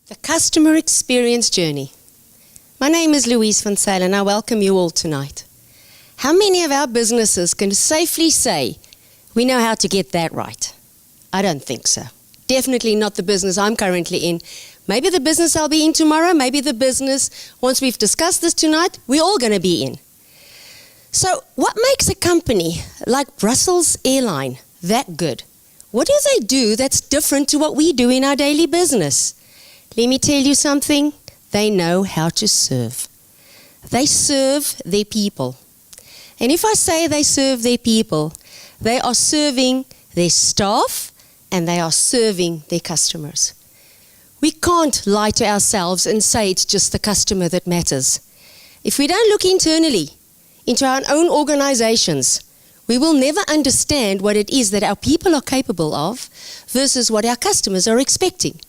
The Customer Experience Journey. My name is Louise Van Zyl and I welcome you all tonight. How many of our businesses can safely say, we know how to get that right? I don't think so. Definitely not the business I'm currently in. Maybe the business I'll be in tomorrow, maybe the business, once we've discussed this tonight, we're all going to be in. So what makes a company like Brussels Airline that good? What do they do that's different to what we do in our daily business? Let me tell you something. They know how to serve. They serve their people. And if I say they serve their people, they are serving their staff and they are serving their customers. We can't lie to ourselves and say it's just the customer that matters. If we don't look internally into our own organizations, we will never understand what it is that our people are capable of versus what our customers are expecting.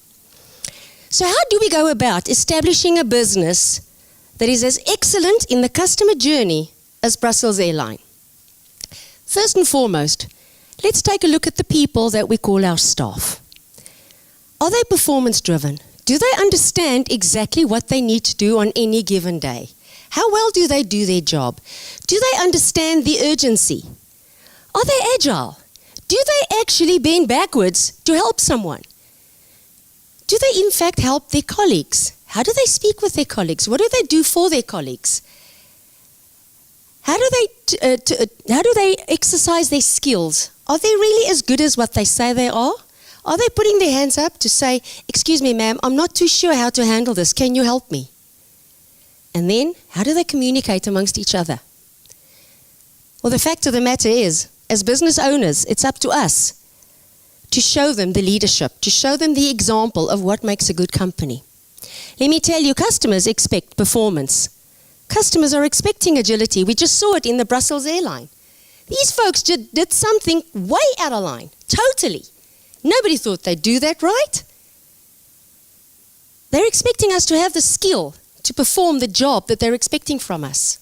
So how do we go about establishing a business that is as excellent in the customer journey as Brussels Airline? First and foremost, let's take a look at the people that we call our staff. Are they performance driven? Do they understand exactly what they need to do on any given day? How well do they do their job? Do they understand the urgency? Are they agile? Do they actually bend backwards to help someone? Do they in fact help their colleagues? How do they speak with their colleagues? What do they do for their colleagues? How do they exercise their skills? Are they really as good as what they say they are? Are they putting their hands up to say, excuse me ma'am, I'm not too sure how to handle this, can you help me? And then, how do they communicate amongst each other? Well, the fact of the matter is, as business owners, it's up to us to show them the leadership, to show them the example of what makes a good company. Let me tell you, customers expect performance. Customers are expecting agility. We just saw it in the Brussels Airline. These folks did something way out of line, totally. Nobody thought they'd do that, right? They're expecting us to have the skill to perform the job that they're expecting from us.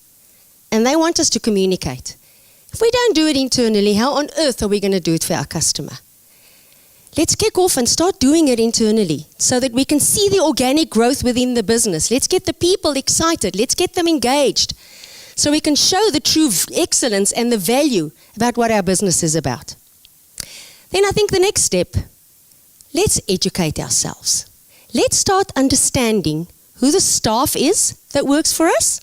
And they want us to communicate. If we don't do it internally, how on earth are we going to do it for our customer? Let's kick off and start doing it internally so that we can see the organic growth within the business. Let's get the people excited. Let's get them engaged so we can show the true excellence and the value about what our business is about. Then I think the next step, let's educate ourselves. Let's start understanding who the staff is that works for us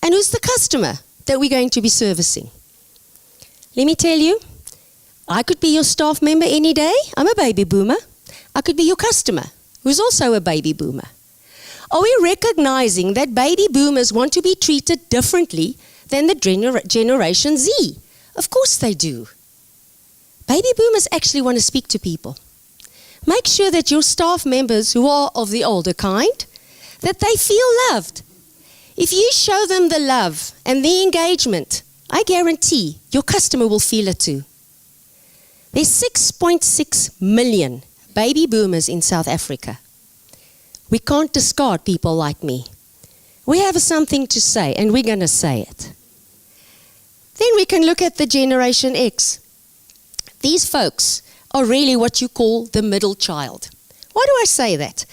and who's the customer that we're going to be servicing. Let me tell you, I could be your staff member any day. I'm a baby boomer. I could be your customer, who's also a baby boomer. Are we recognizing that baby boomers want to be treated differently than the Generation Z? Of course they do. Baby boomers actually want to speak to people. Make sure that your staff members who are of the older kind, that they feel loved. If you show them the love and the engagement, I guarantee your customer will feel it too. There's 6.6 million baby boomers in South Africa. We can't discard people like me. We have something to say, and we're going to say it. Then we can look at the Generation X. These folks are really what you call the middle child. Why do I say that?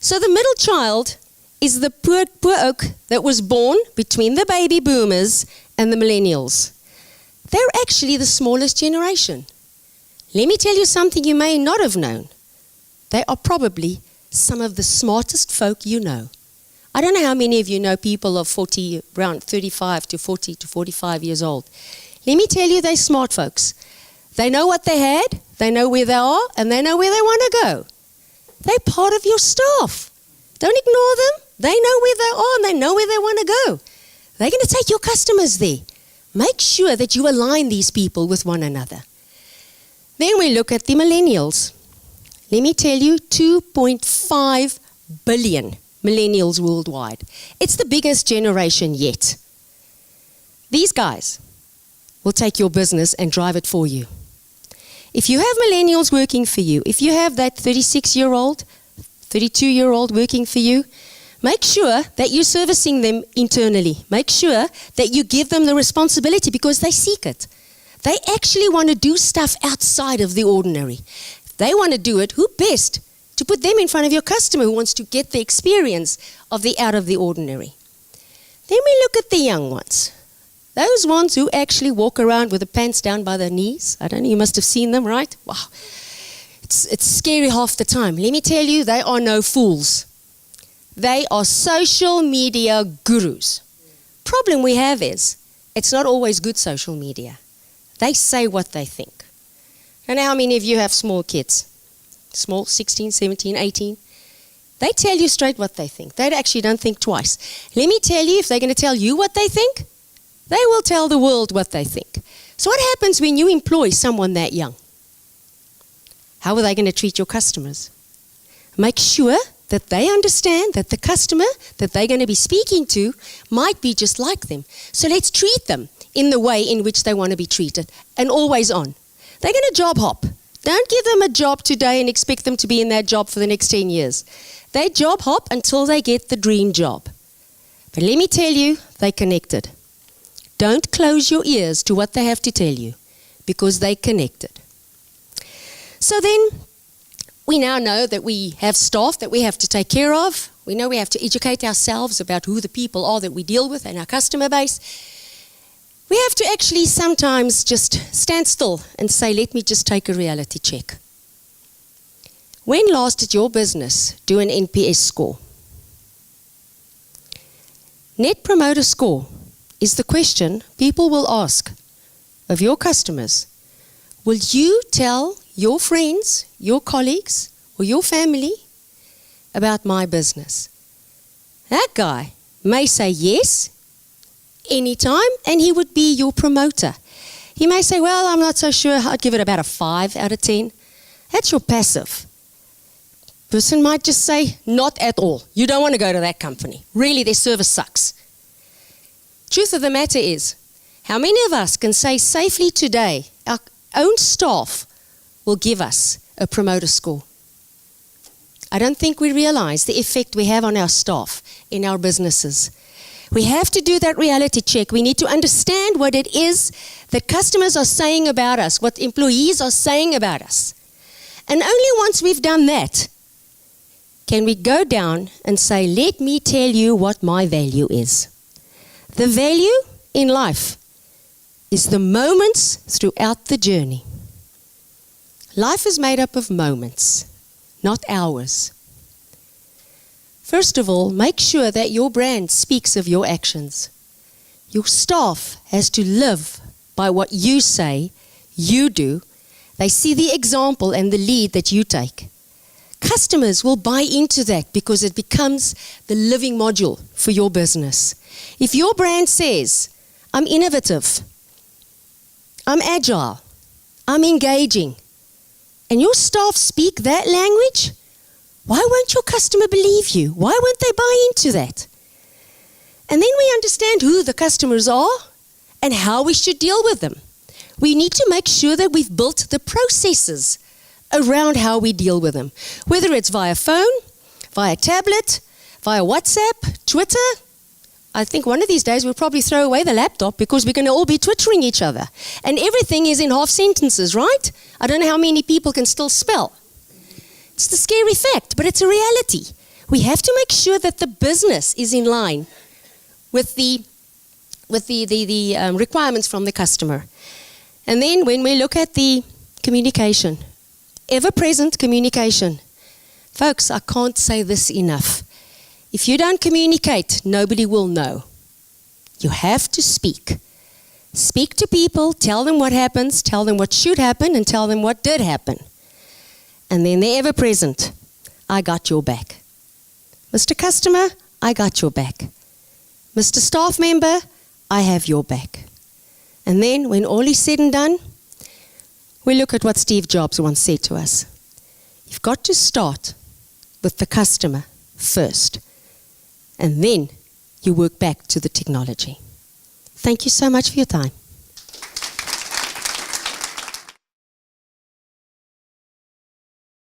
So the middle child is the poor oak that was born between the baby boomers and the millennials. They're actually the smallest generation. Let me tell you something you may not have known. They are probably some of the smartest folk you know. I don't know how many of you know people of 40, around 35 to 40 to 45 years old. Let me tell you, they're smart folks. They know what they had, they know where they are, and they know where they want to go. They're part of your staff. Don't ignore them. They know where they are and they know where they want to go. They're going to take your customers there. Make sure that you align these people with one another. Then we look at the millennials. Let me tell you, 2.5 billion millennials worldwide. It's the biggest generation yet. These guys will take your business and drive it for you. If you have millennials working for you, if you have that 36-year-old, 32-year-old working for you, make sure that you're servicing them internally. Make sure that you give them the responsibility because they seek it. They actually want to do stuff outside of the ordinary. They want to do it. Who best to put them in front of your customer who wants to get the experience of the out of the ordinary. Then we look at the young ones. Those ones who actually walk around with the pants down by their knees. I don't know, you must have seen them, right? Wow. It's scary half the time. Let me tell you, they are no fools. They are social media gurus. Problem we have is, it's not always good social media. They say what they think. I don't know how many of you have small kids. Small, 16, 17, 18. They tell you straight what they think. They actually don't think twice. Let me tell you, if they're going to tell you what they think, they will tell the world what they think. So what happens when you employ someone that young? How are they going to treat your customers? Make sure that they understand that the customer that they're going to be speaking to might be just like them. So let's treat them in the way in which they want to be treated, and always on. They're going to job hop. Don't give them a job today and expect them to be in that job for the next 10 years. They job hop until they get the dream job. But let me tell you, they're connected. Don't close your ears to what they have to tell you, because they're connected. So then, we now know that we have staff that we have to take care of. We know we have to educate ourselves about who the people are that we deal with and our customer base. We have to actually sometimes just stand still and say, let me just take a reality check. When last did your business do an NPS score? Net Promoter Score is the question people will ask of your customers. Will you tell your friends, your colleagues, or your family about my business? That guy may say yes anytime, and he would be your promoter. He may say, well, I'm not so sure, I'd give it about a 5 out of 10. That's your passive. Person might just say, not at all. You don't want to go to that company. Really, their service sucks. Truth of the matter is, how many of us can say safely today, our own staff will give us a promoter score? I don't think we realize the effect we have on our staff in our businesses. We have to do that reality check. We need to understand what it is that customers are saying about us, what employees are saying about us. And only once we've done that, can we go down and say, let me tell you what my value is. The value in life is the moments throughout the journey. Life is made up of moments, not hours. First of all, make sure that your brand speaks of your actions. Your staff has to live by what you say, you do. They see the example and the lead that you take. Customers will buy into that because it becomes the living module for your business. If your brand says, I'm innovative, I'm agile, I'm engaging, and your staff speak that language, why won't your customer believe you? Why won't they buy into that? And then we understand who the customers are and how we should deal with them. We need to make sure that we've built the processes around how we deal with them. Whether it's via phone, via tablet, via WhatsApp, Twitter. I think one of these days we'll probably throw away the laptop because we're going to all be twittering each other. And everything is in half sentences, right? I don't know how many people can still spell. It's the scary fact, but it's a reality. We have to make sure that the business is in line with the requirements from the customer. And then when we look at the communication, ever-present communication. Folks, I can't say this enough. If you don't communicate, nobody will know. You have to speak. Speak to people, tell them what happens, tell them what should happen, and tell them what did happen. And then they're ever present. I got your back. Mr. Customer, I got your back. Mr. Staff Member, I have your back. And then when all is said and done, we look at what Steve Jobs once said to us. You've got to start with the customer first. And then you work back to the technology. Thank you so much for your time.